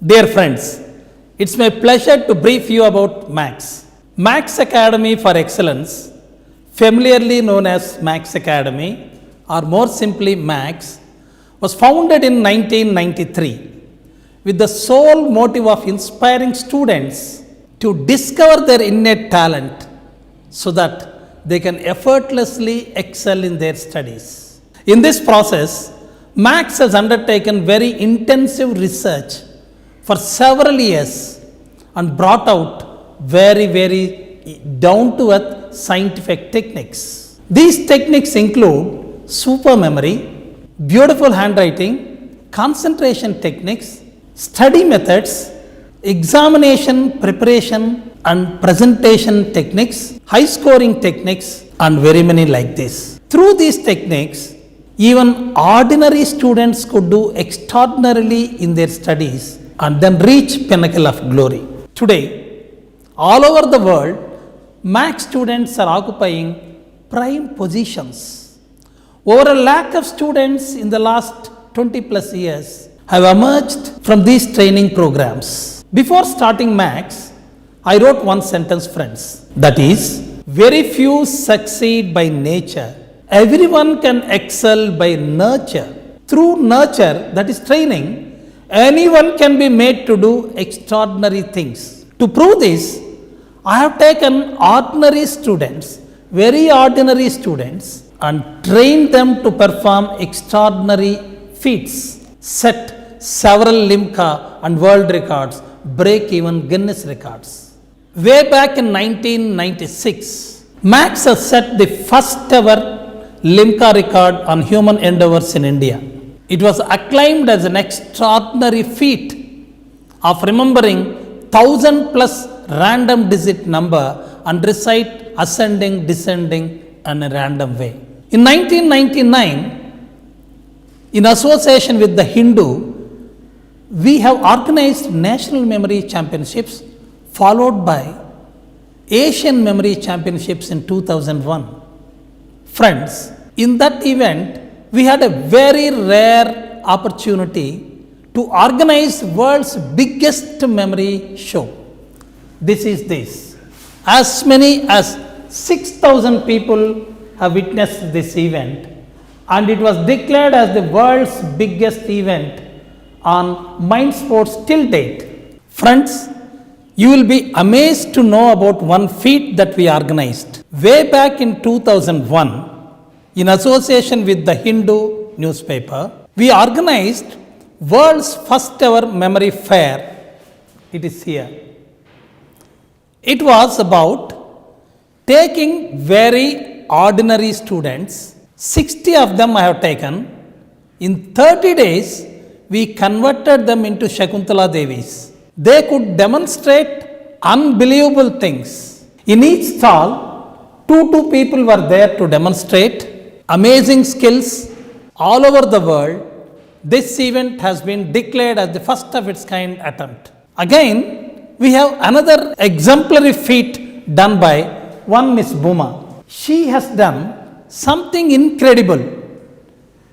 Dear friends, it's my pleasure to brief you about MAX. MAX Academy for Excellence, familiarly known as MAX Academy or more simply MAX, was founded in 1993 with the sole motive of inspiring students to discover their innate talent so that they can effortlessly excel in their studies. In this process, MAX has undertaken very intensive research for several years and brought out very down to earth scientific techniques. These techniques include super memory, beautiful handwriting, concentration techniques, study methods, examination preparation and presentation techniques, high scoring techniques, and very many like this. Through these techniques, even ordinary students could do extraordinarily in their studies and then reach pinnacle of glory. Today, all over the world, MAX students are occupying prime positions. Over a lakh of students in the last 20 plus years have emerged from these training programs. Before starting MAX, I wrote one sentence, friends. That is, very few succeed by nature. Everyone can excel by nurture. Through nurture, that is training, anyone can be made to do extraordinary things. To prove this, I have taken ordinary students, very ordinary students, and trained them to perform extraordinary feats, set several Limca and world records, break even Guinness records. Way back in 1996, MAX has set the first ever Limca record on human endeavors in India. It was acclaimed as an extraordinary feat of remembering 1000 plus random digit number and recite ascending, descending in a random way. In 1999, in association with the Hindu, we have organized National Memory Championships followed by Asian Memory Championships in 2001. Friends, in that event, we had a very rare opportunity to organize world's biggest memory show. This is this. As many as 6,000 people have witnessed this event, and it was declared as the world's biggest event on mind sports till date. Friends, you will be amazed to know about one feat that we organized. Way back in 2001, in association with the Hindu newspaper, we organized world's first ever memory fair. It is here. It was about taking very ordinary students, 60 of them I have taken. In 30 days, we converted them into Shakuntala Devis. They could demonstrate unbelievable things. In each stall, two people were there to demonstrate amazing skills all over the world. This event has been declared as the first of its kind attempt. Again, we have another exemplary feat done by one Miss Buma. She has done something incredible.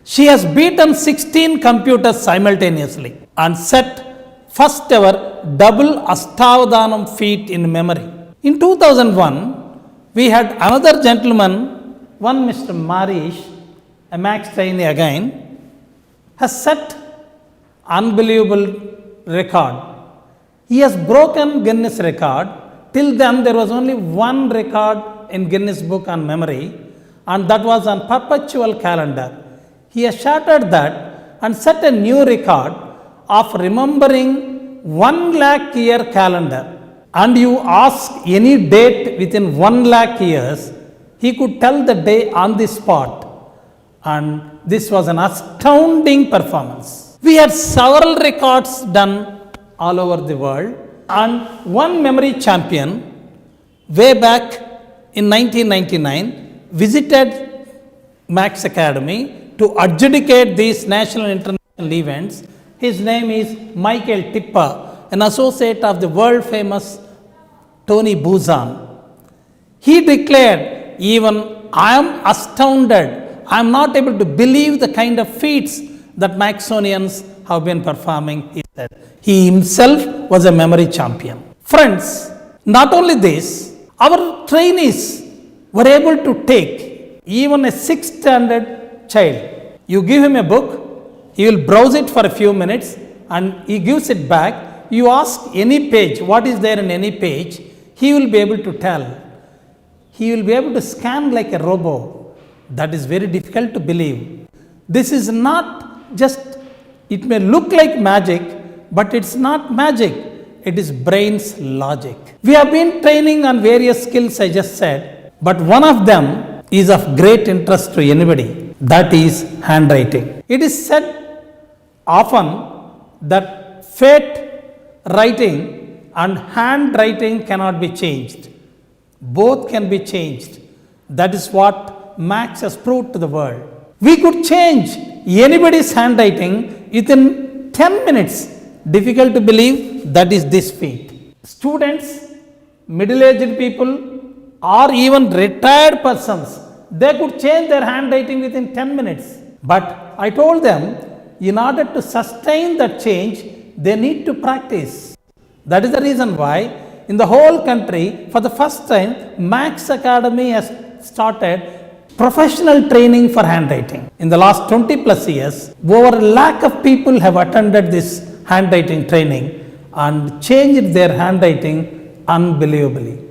She has beaten 16 computers simultaneously and set first ever double Astavadhanam feat in memory. In 2001, we had another gentleman, one Mr. Marish, a MAX trainee again, has set unbelievable record. He has broken Guinness record. Till then, there was only one record in Guinness Book on memory, and that was on perpetual calendar. He has shattered that and set a new record of remembering 1 lakh year calendar. And you ask any date within 1 lakh years, he could tell the day on the spot. And this was an astounding performance. We had several records done all over the world. And one memory champion, way back in 1999, visited MAX Academy to adjudicate these national and international events. His name is Michael Tippa, an associate of the world famous Tony Buzan. He declared, even I am astounded. I am not able to believe the kind of feats that Maxonians have been performing, he said. He himself was a memory champion. Friends, not only this, our trainees were able to take even a 6th standard child. You give him a book, he will browse it for a few minutes and he gives it back. You ask any page, what is there in any page, he will be able to tell. He will be able to scan like a robot. That is very difficult to believe. This is not just, it may look like magic, but it's not magic. It is brain's logic. We have been training on various skills I just said, but one of them is of great interest to anybody. That is handwriting. It is said often that fate writing and handwriting cannot be changed. Both can be changed. That is what Max has proved to the world. We could change anybody's handwriting within 10 minutes. Difficult to believe, that is this feat. Students, middle-aged people, or even retired persons, they could change their handwriting within 10 minutes. But I told them, in order to sustain that change, they need to practice. That is the reason why in the whole country, for the first time, Max Academy has started professional training for handwriting. In the last 20 plus years, over 1 lakh of people have attended this handwriting training and changed their handwriting unbelievably.